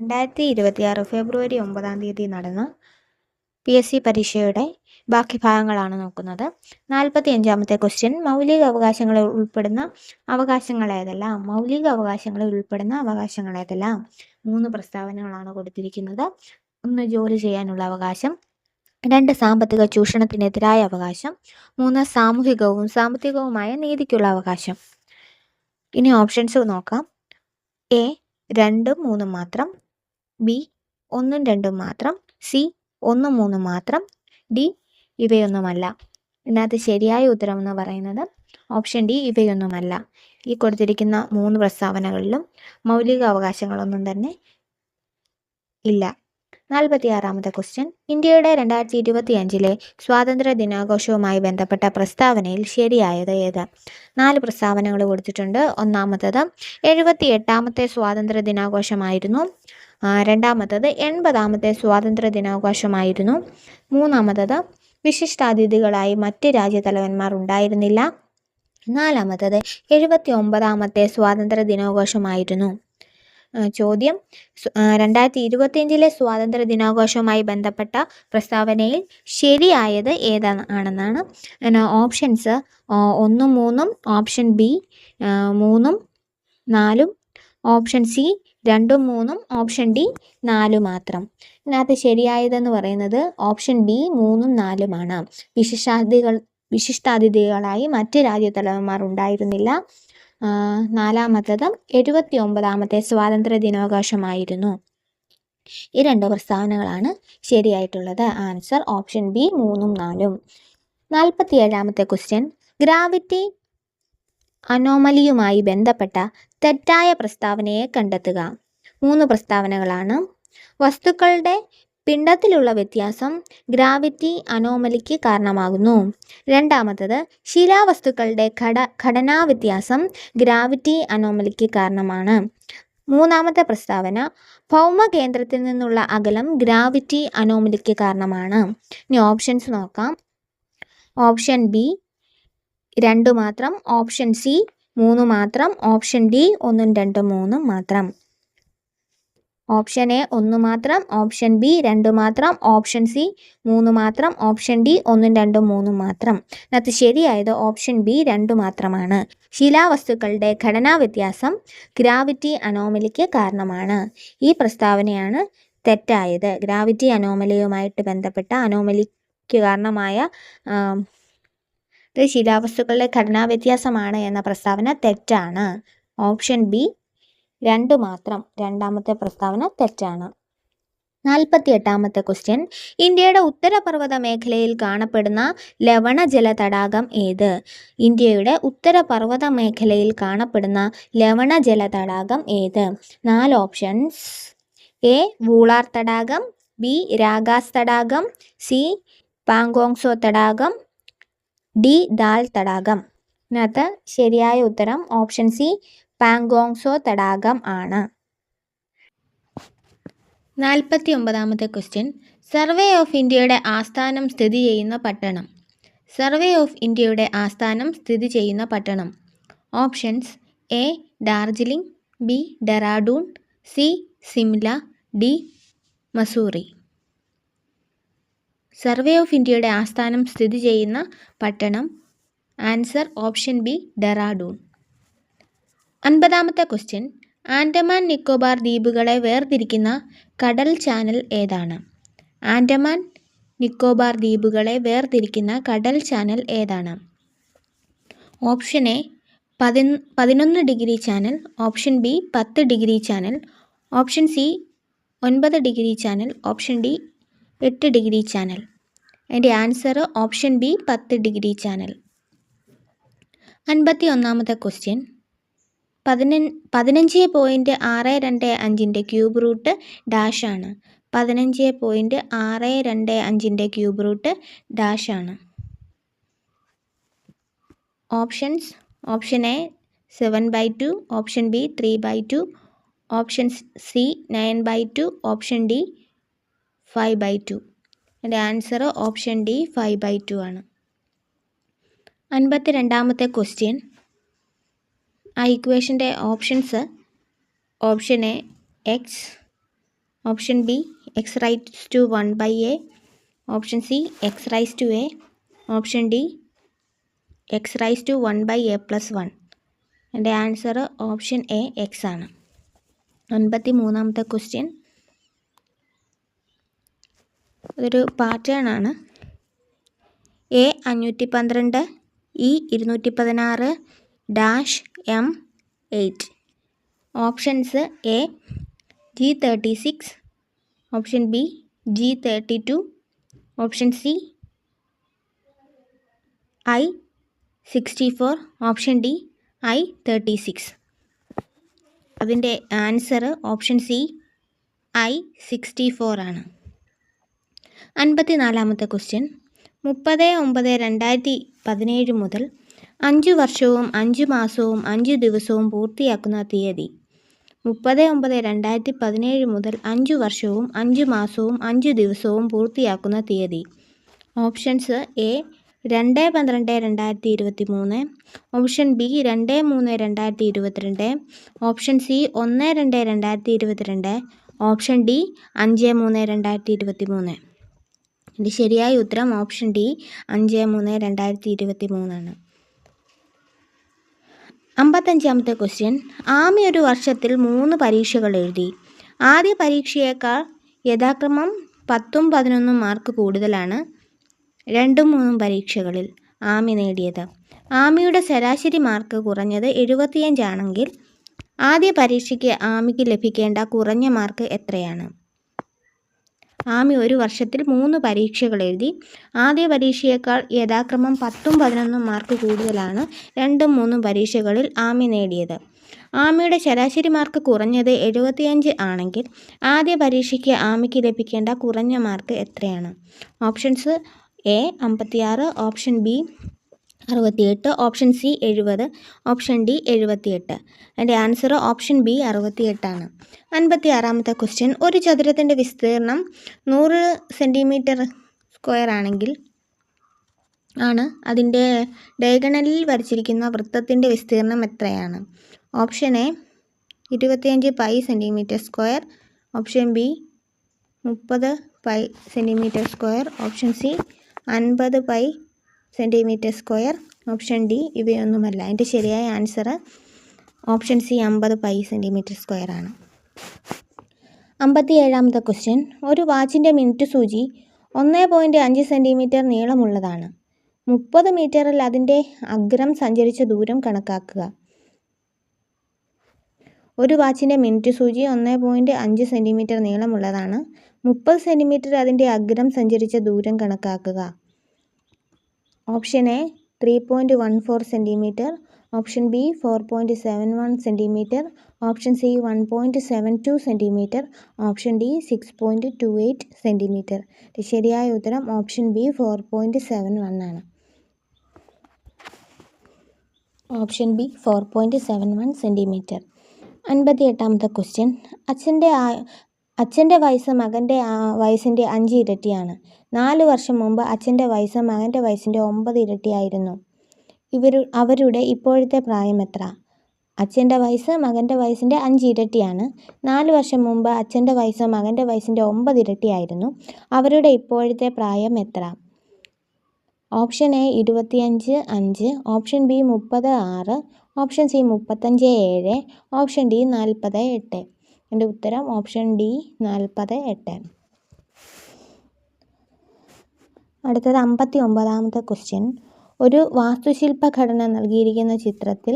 2026 ഫെബ്രുവരി 9 നടന്ന PSC പരീക്ഷയുടെ ബാക്കി ഭാഗങ്ങളാണ് നോക്കുന്നത്. 45-ാമത്തെ ക്വസ്റ്റ്യൻ, മൗലിക അവകാശങ്ങളിൽ ഉൾപ്പെടുന്ന അവകാശങ്ങൾ ഏതെല്ലാം? മൗലിക അവകാശങ്ങളിൽ ഉൾപ്പെടുന്ന അവകാശങ്ങൾ ഏതെല്ലാം? 3 പ്രസ്താവനകളാണ് കൊടുത്തിരിക്കുന്നത്. 1 ജോലി ചെയ്യാനുള്ള അവകാശം, 2 സാമ്പത്തിക ചൂഷണത്തിനെതിരായ അവകാശം, 3 സാമൂഹികവും സാമ്പത്തികവുമായ നീതിക്കുള്ള അവകാശം. ഇനി ഓപ്ഷൻസ് നോക്കാം. A 2, 3 മാത്രം, B 1, 2 മാത്രം, C 1, 3 മാത്രം, D ഇവയൊന്നുമല്ല. ഇതിനകത്ത് ശരിയായ ഉത്തരം എന്ന് പറയുന്നത് ഓപ്ഷൻ ഡി, ഇവയൊന്നുമല്ല. ഈ കൊടുത്തിരിക്കുന്ന 3 പ്രസ്താവനകളിലും മൗലിക അവകാശങ്ങളൊന്നും തന്നെ ഇല്ല. 46-ാമത്തെ ക്വസ്റ്റ്യൻ, ഇന്ത്യയുടെ 2025 സ്വാതന്ത്ര്യ ദിനാഘോഷവുമായി ബന്ധപ്പെട്ട പ്രസ്താവനയിൽ ശരിയായത് ഏത്? 4 പ്രസ്താവനകൾ കൊടുത്തിട്ടുണ്ട്. ഒന്നാമത്തത് 78-ാമത്തെ സ്വാതന്ത്ര്യ ദിനാഘോഷമായിരുന്നു. രണ്ടാമത്തത് 80-ാമത്തെ സ്വാതന്ത്ര്യ ദിനാഘോഷമായിരുന്നു. മൂന്നാമത്തത് വിശിഷ്ടാതിഥികളായി മറ്റ് രാജ്യത്തലവന്മാർ ഉണ്ടായിരുന്നില്ല. നാലാമത്തത് 79-ാമത്തെ സ്വാതന്ത്ര്യ ദിനാഘോഷമായിരുന്നു. ചോദ്യം, 2025 സ്വാതന്ത്ര്യ ദിനാഘോഷവുമായി ബന്ധപ്പെട്ട പ്രസ്താവനയിൽ ശരിയായത് ഏതാണെന്നാണ്. Options 1, 3, option B 3, 4, option C 2, 3, option D 4 മാത്രം. ഇതിനകത്ത് ശരിയായതെന്ന് പറയുന്നത് ഓപ്ഷൻ ബി 3, 4 വിശിഷ്ടാതിഥികളായി മറ്റ് രാജ്യത്തലവന്മാർ ഉണ്ടായിരുന്നില്ല. നാലാമത്തത് 79-ാമത്തെ സ്വാതന്ത്ര്യ ദിനാഘോഷമായിരുന്നു. ഈ 2 പ്രസ്താവനകളാണ് ശരിയായിട്ടുള്ളത്. Answer option B 3, 4. 47-ാമത്തെ ക്വസ്റ്റ്യൻ, ഗ്രാവിറ്റി അനോമലിയുമായി ബന്ധപ്പെട്ട തെറ്റായ പ്രസ്താവനയെ കണ്ടെത്തുക. 3 പ്രസ്താവനകളാണ്. വസ്തുക്കളുടെ പിണ്ഡത്തിലുള്ള വ്യത്യാസം ഗ്രാവിറ്റി അനോമലിക്ക് കാരണമാകുന്നു. രണ്ടാമത്തത്, ശിലാവസ്തുക്കളുടെ ഘടനാ വ്യത്യാസം ഗ്രാവിറ്റി അനോമലിക്ക് കാരണമാണ്. മൂന്നാമത്തെ പ്രസ്താവന, ഭൗമകേന്ദ്രത്തിൽ നിന്നുള്ള അകലം ഗ്രാവിറ്റി അനോമലിക്ക് കാരണമാണ്. ഇനി ഓപ്ഷൻസ് നോക്കാം. ഓപ്ഷൻ ബി 2 മാത്രം, ഓപ്ഷൻ സി 3 മാത്രം, ഓപ്ഷൻ ഡി 1, 2, 3 മാത്രം. ഓപ്ഷൻ എ 1 മാത്രം, ഓപ്ഷൻ ബി 2 മാത്രം, ഓപ്ഷൻ സി 3 മാത്രം, ഓപ്ഷൻ ഡി 1, 2, 3 മാത്രം. അതിനകത്ത് ശരിയായത് ഓപ്ഷൻ ബി 2 മാത്രമാണ്. ശിലാവസ്തുക്കളുടെ ഘടനാ വ്യത്യാസം ഗ്രാവിറ്റി അനോമലിക്ക് കാരണമാണ്. ഈ പ്രസ്താവനയാണ് തെറ്റായത്. ഗ്രാവിറ്റി അനോമലിയുമായിട്ട് ബന്ധപ്പെട്ട അനോമലിക്ക് കാരണമായ ശിലാവസ്തുക്കളുടെ ഘടനാ വ്യത്യാസമാണ് എന്ന പ്രസ്താവന തെറ്റാണ്. ഓപ്ഷൻ ബി 2 മാത്രം, രണ്ടാമത്തെ പ്രസ്താവന തെറ്റാണ്. 48-ാമത്തെ ക്വസ്റ്റ്യൻ, ഇന്ത്യയുടെ ഉത്തരപർവ്വത മേഖലയിൽ കാണപ്പെടുന്ന ലവണജല തടാകം ഏത്? ഇന്ത്യയുടെ ഉത്തരപർവ്വത മേഖലയിൽ കാണപ്പെടുന്ന ലവണജല തടാകം ഏത്? 4 ഓപ്ഷൻസ്. എ വൂളാർ തടാകം, ബി രാഗാസ് തടാകം, സി പാങ്കോങ്സോ തടാകം, ഡി ദാൽ തടാകം. ഇതിനകത്ത് ശരിയായ ഉത്തരം ഓപ്ഷൻ സി പാങ്കോങ്സോ തടാകം ആണ്. 49-ാമത്തെ ക്വസ്റ്റ്യൻ, സർവേ ഓഫ് ഇന്ത്യയുടെ ആസ്ഥാനം സ്ഥിതി ചെയ്യുന്ന പട്ടണം. സർവേ ഓഫ് ഇന്ത്യയുടെ ആസ്ഥാനം സ്ഥിതി ചെയ്യുന്ന പട്ടണം. Options A Darjeeling, B Dehradun, C Shimla, D Mussoorie. Survey of ഇന്ത്യയുടെ ആസ്ഥാനം സ്ഥിതി ചെയ്യുന്ന പട്ടണം. Answer option B Dehradun. 50-ാമത്തെ ക്വസ്റ്റ്യൻ, ആൻഡമാൻ നിക്കോബാർ ദ്വീപുകളെ വേർതിരിക്കുന്ന കടൽ ചാനൽ ഏതാണ്? ആൻഡമാൻ നിക്കോബാർ ദ്വീപുകളെ വേർതിരിക്കുന്ന കടൽ ചാനൽ ഏതാണ്? Option A 11 degree channel, option B 10 degree channel, option C 9 degree channel, option D 8 degree channel. അതിൻ്റെ answer option B 10 degree channel. 51-ാമത്തെ ക്വസ്റ്റ്യൻ, 15.625 ക്യൂബ് റൂട്ട് ഡാഷ് ആണ്. 15.625 ക്യൂബ് റൂട്ട് ഡാഷ് ആണ്. Options, option A 7/2, option B 3/2, option C 9/2, option D 5/2. അതിൻ്റെ answer option D 5/2 ആണ്. 52-ാമത്തെ question, ആ ഇക്വേഷൻ്റെ options option A X, option B X raise to 1/a, option C X raise to a, option D X raise to 1/a+1. എൻ്റെ answer option A X ആണ്. 53-ാമത്തെ question, ഇതൊരു pattern ആണ്. A 512, E 216, -M8. Options A G36, option B G32, option C I64, option D I36. അതിൻ്റെ answer option C I64 ആണ്. 54-ാമത്തെ question, 30/9/2017 മുതൽ 5 വർഷവും 5 മാസവും 5 ദിവസവും പൂർത്തിയാക്കുന്ന തീയതി. 30/9/2017 മുതൽ 5 വർഷവും 5 മാസവും 5 ദിവസവും പൂർത്തിയാക്കുന്ന തീയതി. Options A 2/12/2023, option B 2/3/2022, option C 1/2/2022, option D 5/3/2023. ഇതിൻ്റെ ശരിയായ ഉത്തരം ഓപ്ഷൻ ഡി 5/3/2023 ആണ്. 55-ാമത്തെ ക്വസ്റ്റ്യൻ, ആമി ഒരു വർഷത്തിൽ 3 പരീക്ഷകൾ എഴുതി. ആദ്യ പരീക്ഷയേക്കാൾ യഥാക്രമം 10ഉം 11ഉം മാർക്ക് കൂടുതലാണ് 2ഉം 3ഉം പരീക്ഷകളിൽ ആമി നേടിയത്. ആമിയുടെ ശരാശരി മാർക്ക് കുറഞ്ഞത് 75 ആണെങ്കിൽ ആദ്യ പരീക്ഷയ്ക്ക് ആമിക്ക് ലഭിക്കേണ്ട കുറഞ്ഞ മാർക്ക് എത്രയാണ്? ആമി ഒരു വർഷത്തിൽ 3 പരീക്ഷകൾ എഴുതി. ആദ്യ പരീക്ഷയേക്കാൾ യഥാക്രമം 10ഉം 11ഉം മാർക്ക് കൂടുതലാണ് 2ഉം 3ഉം പരീക്ഷകളിൽ ആമി നേടിയത്. ആമിയുടെ ശരാശരി മാർക്ക് കുറഞ്ഞത് 75 ആണെങ്കിൽ ആദ്യ പരീക്ഷയ്ക്ക് ആമിക്ക് ലഭിക്കേണ്ട കുറഞ്ഞ മാർക്ക് എത്രയാണ്? Options A 56, option B 68, option C 70, option D 78. അതിൻ്റെ ആൻസർ ഓപ്ഷൻ ബി 68 ആണ്. 56-ാമത്തെ ക്വസ്റ്റ്യൻ, ഒരു ചതുരത്തിൻ്റെ വിസ്തീർണം 100 cm² ആണെങ്കിൽ അതിൻ്റെ ഡയഗണലിൽ വരച്ചിരിക്കുന്ന വൃത്തത്തിൻ്റെ വിസ്തീർണം എത്രയാണ്? Option A 25 π cm², option B 30 π cm², option C 50 π cm², option D ഇവയൊന്നുമല്ല. അതിൻ്റെ ശരിയായ ആൻസർ ഓപ്ഷൻ സി 50 π cm² ആണ്. 57-ാമത്തെ ക്വസ്റ്റ്യൻ, ഒരു വാച്ചിൻ്റെ മിനിറ്റ് സൂചി 1.5 cm നീളമുള്ളതാണ്. 30 മീറ്ററിൽ അതിൻ്റെ അഗ്രം സഞ്ചരിച്ച ദൂരം കണക്കാക്കുക. ഒരു വാച്ചിൻ്റെ മിനിറ്റ് സൂചി 1.5 cm നീളമുള്ളതാണ്. 30 സെൻറ്റിമീറ്റർ അതിൻ്റെ അഗ്രം സഞ്ചരിച്ച ദൂരം കണക്കാക്കുക. Option A 3.14 cm, option B 4.71 cm, option C 1.72 cm, option D 6.28 cm. ശരിയായ ഉത്തരം ഓപ്ഷൻ ബി 4.71 ആണ്. Option B 4.71 cm. 58-ാമത്തെ ക്വസ്റ്റ്യൻ, അച്ഛൻ്റെ വയസ്സ് മകൻ്റെ വയസ്സിൻ്റെ 5 ഇരട്ടിയാണ്. 4 വർഷം മുമ്പ് അച്ഛൻ്റെ വയസ്സ് മകൻ്റെ വയസ്സിൻ്റെ 9 ഇരട്ടിയായിരുന്നു. അവരുടെ ഇപ്പോഴത്തെ പ്രായം എത്ര? അച്ഛൻ്റെ വയസ്സ് മകൻ്റെ വയസ്സിൻ്റെ 5 ഇരട്ടിയാണ്. 4 വർഷം മുമ്പ് അച്ഛൻ്റെ വയസ്സ് മകൻ്റെ വയസ്സിൻ്റെ 9 ഇരട്ടിയായിരുന്നു. അവരുടെ ഇപ്പോഴത്തെ പ്രായം എത്ര? Option A 25.5, option B 36, option C 35.7, option D 48. എൻ്റെ ഉത്തരം ഓപ്ഷൻ ഡി 48. അടുത്തത് 59-ാമത്തെ ക്വസ്റ്റ്യൻ, ഒരു വാസ്തുശില്പഘടന നൽകിയിരിക്കുന്ന ചിത്രത്തിൽ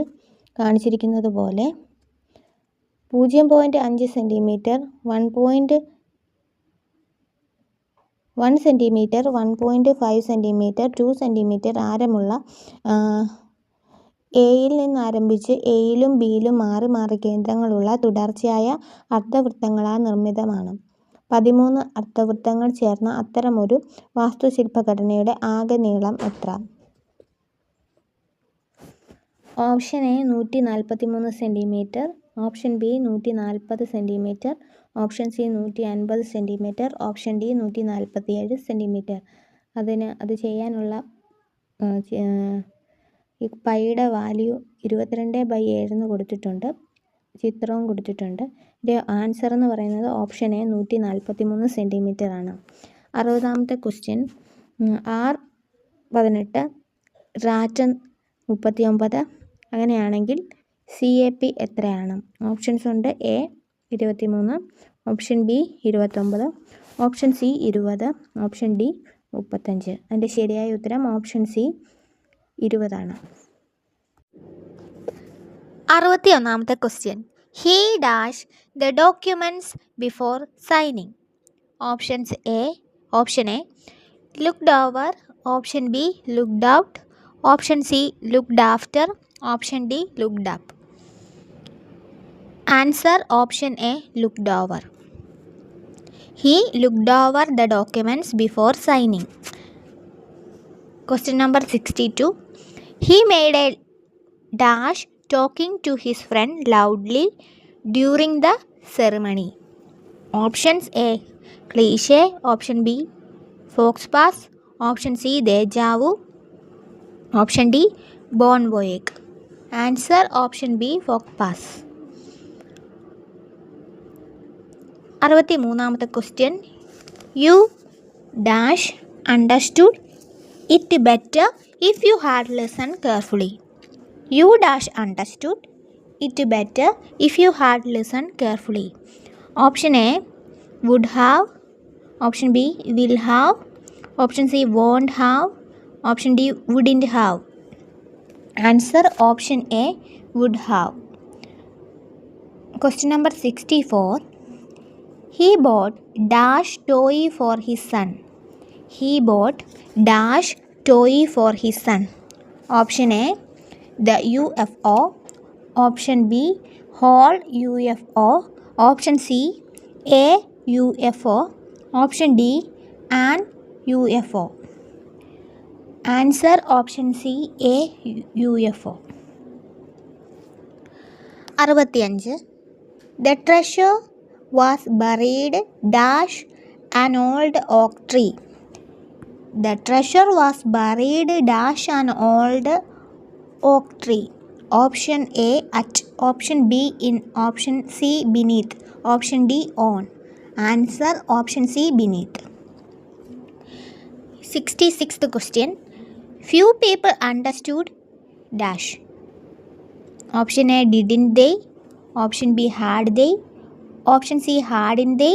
കാണിച്ചിരിക്കുന്നത് പോലെ 0.5 cm, 1 cm, 1.5 cm, 2 cm ആരമുള്ള എയിൽ നിന്ന് ആരംഭിച്ച് എയിലും ബിയിലും മാറി മാറി കേന്ദ്രങ്ങളുള്ള തുടർച്ചയായ അർദ്ധവൃത്തങ്ങളാൽ നിർമ്മിതമാണ്. 13 അർദ്ധവൃത്തങ്ങൾ ചേർന്ന അത്തരമൊരു വാസ്തുശില്പഘടനയുടെ ആകെ നീളം എത്ര? Option A 143 cm, option B 140 cm, option C 150 cm, option D 147 cm. അത് ചെയ്യാനുള്ള ഈ പൈയുടെ വാല്യൂ 22/7 എന്ന് കൊടുത്തിട്ടുണ്ട്. ചിത്രവും കൊടുത്തിട്ടുണ്ട്. ഇതിൻ്റെ ആൻസർ എന്ന് പറയുന്നത് ഓപ്ഷൻ എ 143 സെൻറ്റിമീറ്റർ ആണ്. 60ാമത്തെ ക്വസ്റ്റ്യൻ, R18 റാറ്റ് 39 അങ്ങനെയാണെങ്കിൽ CAP എത്രയാണ്? ഓപ്ഷൻസ് ഉണ്ട്. A 23, option B 29, option C 20, option D 35. അതിൻ്റെ ശരിയായ ഉത്തരം ഓപ്ഷൻ സി 20 ആണ്. 61ാമത്തെ question, he dash the documents before signing. Option A looked over, option B looked out, option C looked after, option D looked up. Answer option A looked over. He looked over the documents before signing. Question number 62. He made a dash talking to his friend loudly during the ceremony. Options A cliche, option B fox pass, option C deja vu, option D bon voyage. Answer option B fox pass. 63ാമത്തെ question, you dash understood it better if you had listen carefully. You dash understood it better if you had listen carefully. Option A would have, option B will have, option C won't have, option D wouldn't have. Answer option A would have. Question number 64. He bought dash toy for his son. He bought dash toy for his son. Option A the UFO, option B whole UFO, option C a UFO, option D an UFO. Answer option C a UFO. 65. The treasure was buried dash an old oak tree. The treasure was buried dash an old oak tree. Option A at, option B in, option C beneath, option D on. Answer option C beneath. 66th question, few people understood dash. Option A didn't they, option B had they, option C hadn't they,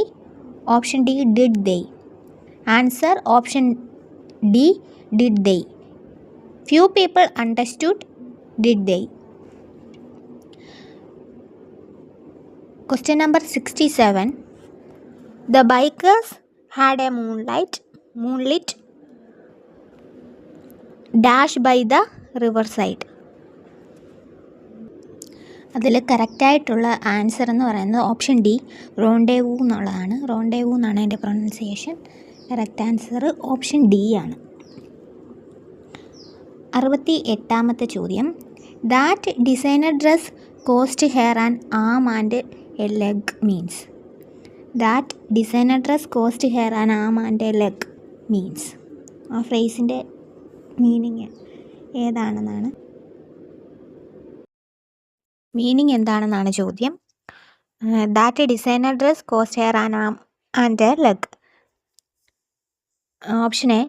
option D did they. Answer option D did they. Few people understood did they. Question number 67. The bikers had a moonlit dash by the riverside. അതിൽ കറക്റ്റായിട്ടുള്ള answer എന്ന് പറയുന്നത് option D റോണ്ടേവൂ എന്നുള്ളതാണ്. Rendezvous എന്നാണ് അതിൻ്റെ pronunciation. Correct answer option D ആണ്. 68ാമത്തെ ചോദ്യം, that designer dress cost hair and arm and a leg means. That designer dress cost hair and arm and a leg means. ആ ഫ്രേസിൻ്റെ മീനിങ് ഏതാണെന്നാണ് എന്താണെന്നാണ് ചോദ്യം. That designer dress cost hair and arm and a leg. Option A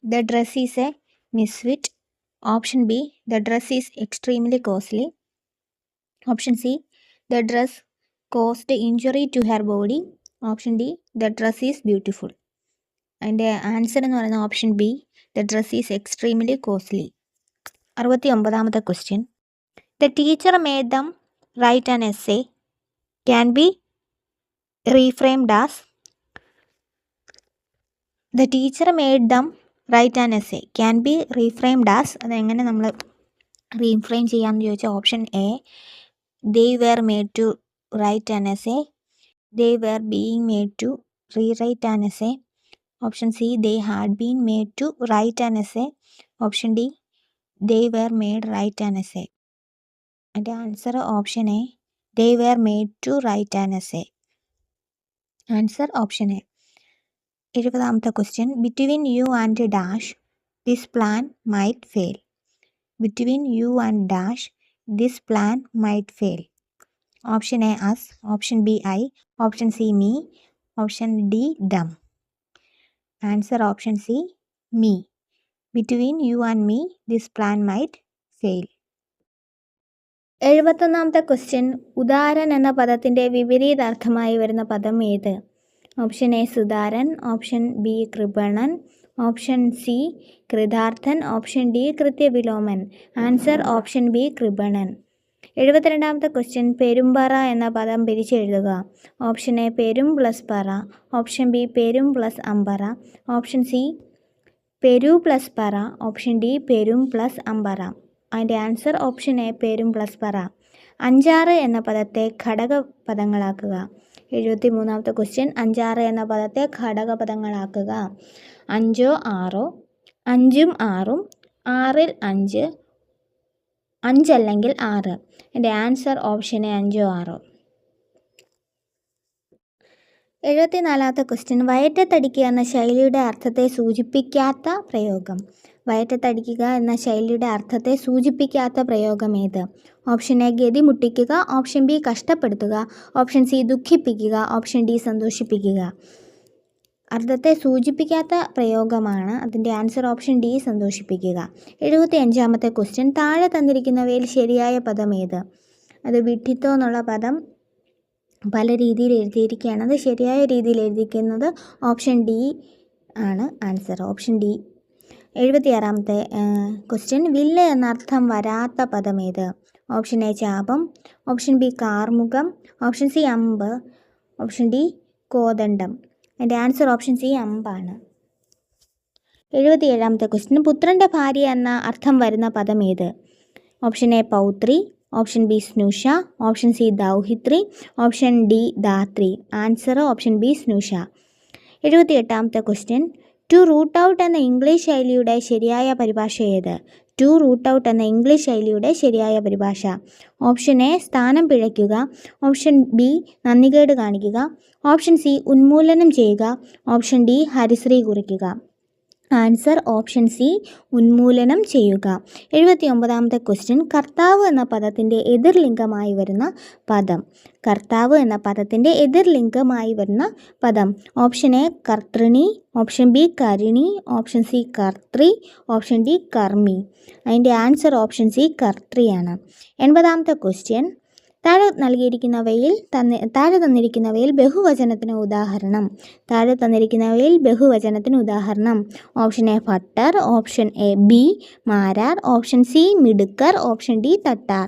the dress is a misfit, option B the dress is extremely costly, option C the dress caused injury to hair body, option D the dress is beautiful. അതിൻ്റെ answer എന്ന് പറയുന്നത് option B the dress is extremely costly. 69ാമത്തെ question, the teacher made them write an essay can be reframed as. The teacher made them write an essay can be reframed as. അതെങ്ങനെ നമ്മൾ reframe ചെയ്യാമെന്ന് ചോദിച്ചാൽ option A they were made to write an essay, they were being made to rewrite an essay, option C they had been made to write an essay, option D they were made write an essay. And the answer option A they were made to write an essay. Answer option A. 70ാമത്തെ question, between you and dash this plan might fail. Between you and dash this plan might fail. Option A us, option B I, option C me, option D them. Answer option C me. Between you and me this plan might fail. 71ാമത്തെ question, ഉദാരൻ എന്ന പദത്തിൻ്റെ വിപരീതാർത്ഥമായി വരുന്ന പദം ഏത്? Option A സുതാരൻ, option B കൃപണൻ, ഓപ്ഷൻ സി കൃതാർത്ഥൻ, ഓപ്ഷൻ ഡി കൃത്യവിലോമൻ. ആൻസർ ഓപ്ഷൻ ബി കൃപണൻ. 72ാമത്തെ ക്വസ്റ്റ്യൻ, പെരുമ്പറ എന്ന പദം പിരിച്ചെഴുതുക. ഓപ്ഷൻ എ പെരും പ്ലസ് പറ, ഓപ്ഷൻ ബി പെരും പ്ലസ് അമ്പറ, ഓപ്ഷൻ സി പെരു പ്ലസ് പറ, ഓപ്ഷൻ ഡി പെരും പ്ലസ് അമ്പറ. അതിൻ്റെ ആൻസർ ഓപ്ഷൻ എ പെരും പ്ലസ് പറ. അഞ്ചാറ് എന്ന പദത്തെ ഘടകപദങ്ങളാക്കുക. 73ാമത്തെ ക്വസ്റ്റ്യൻ, അഞ്ചാറ് എന്ന പദത്തെ ഘടകപദങ്ങളാക്കുക. അഞ്ചോ ആറോ, അഞ്ചും ആറും, ആറിൽ അഞ്ച്, അഞ്ചല്ലെങ്കിൽ ആറ്. എൻ്റെ ആൻസർ ഓപ്ഷൻ എ അഞ്ചോ ആറോ. 74ാമത്തെ ക്വസ്റ്റ്യൻ, വയറ്റത്തടിക്കുക എന്ന ശൈലിയുടെ അർത്ഥത്തെ സൂചിപ്പിക്കാത്ത പ്രയോഗം. വയറ്റത്തടിക്കുക എന്ന ശൈലിയുടെ അർത്ഥത്തെ സൂചിപ്പിക്കാത്ത പ്രയോഗം ഏത്? ഓപ്ഷൻ എ ഗതി മുട്ടിക്കുക, ഓപ്ഷൻ ബി കഷ്ടപ്പെടുത്തുക, ഓപ്ഷൻ സി ദുഃഖിപ്പിക്കുക, ഓപ്ഷൻ ഡി സന്തോഷിപ്പിക്കുക. അർത്ഥത്തെ സൂചിപ്പിക്കാത്ത പ്രയോഗമാണ്. അതിൻ്റെ ആൻസർ ഓപ്ഷൻ ഡി സന്തോഷിപ്പിക്കുക. 75ാമത്തെ ക്വസ്റ്റ്യൻ, താഴെ തന്നിരിക്കുന്നവയിൽ ശരിയായ പദം ഏത്? അത് വിഡ്ഢിത്തം എന്നുള്ള പദം പല രീതിയിൽ എഴുതിയിരിക്കുകയാണ്. അത് ശരിയായ രീതിയിൽ എഴുതിയിരിക്കുന്നത് ഓപ്ഷൻ ഡി ആണ് ആൻസർ, ഓപ്ഷൻ ഡി. 76ാമത്തെ ക്വസ്റ്റ്യൻ, വില്ല് എന്നർത്ഥം വരാത്ത പദം ഏത്? ഓപ്ഷൻ എ ചാപം, ഓപ്ഷൻ ബി കാർമുഖം, ഓപ്ഷൻ സി അമ്പ്, ഓപ്ഷൻ ഡി കോദണ്ഡം. അതിൻ്റെ ആൻസർ ഓപ്ഷൻ സി അമ്പാണ്. 77ാമത്തെ ക്വസ്റ്റ്യൻ, പുത്രൻ്റെ ഭാര്യ എന്ന അർത്ഥം വരുന്ന പദം ഏത്? ഓപ്ഷൻ എ പൗത്രി, ഓപ്ഷൻ ബി സ്നുഷ, ഓപ്ഷൻ സി ദൗഹിത്രി, ഓപ്ഷൻ ഡി ധാത്രി. ആൻസർ ഓപ്ഷൻ ബി സ്നുഷ. 78ാമത്തെ ക്വസ്റ്റ്യൻ, ടു റൂട്ട് ഔട്ട് എന്ന ഇംഗ്ലീഷ് ശൈലിയുടെ ശരിയായ പരിഭാഷ ഏത്? ടു റൂട്ട് ഔട്ട് എന്ന ഇംഗ്ലീഷ് ശൈലിയുടെ ശരിയായ പരിഭാഷ. ഓപ്ഷൻ എ സ്ഥാനം പിഴയ്ക്കുക, ഓപ്ഷൻ ബി നന്ദികേട് കാണിക്കുക, ഓപ്ഷൻ സി ഉന്മൂലനം ചെയ്യുക, ഓപ്ഷൻ ഡി ഹരിശ്രീ കുറിക്കുക. ആൻസർ ഓപ്ഷൻ സി ഉന്മൂലനം ചെയ്യുക. 79ാമത്തെ ക്വസ്റ്റ്യൻ, കർത്താവ് എന്ന പദത്തിൻ്റെ എതിർലിംഗമായി വരുന്ന പദം. കർത്താവ് എന്ന പദത്തിൻ്റെ എതിർലിംഗമായി വരുന്ന പദം. ഓപ്ഷൻ എ കർത്തൃണി, ഓപ്ഷൻ ബി കരുണി, ഓപ്ഷൻ സി കർത്തൃ, ഓപ്ഷൻ ഡി കർമ്മി. അതിൻ്റെ ആൻസർ ഓപ്ഷൻ സി കർത്തൃയാണ്. 80ാമത്തെ ക്വസ്റ്റ്യൻ, താഴെ തന്നിരിക്കുന്നവയിൽ ബഹുവചനത്തിന് ഉദാഹരണം. ഓപ്ഷൻ എ ഭട്ടർ, ഓപ്ഷൻ എ ബി മാരാർ, ഓപ്ഷൻ സി മിടുക്കർ, ഓപ്ഷൻ ഡി തട്ടാർ.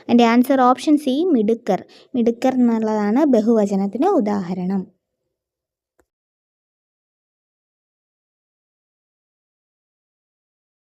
എൻ്റെ ആൻസർ ഓപ്ഷൻ സി മിടുക്കർ. മിടുക്കർ എന്നുള്ളതാണ് ബഹുവചനത്തിന് ഉദാഹരണം.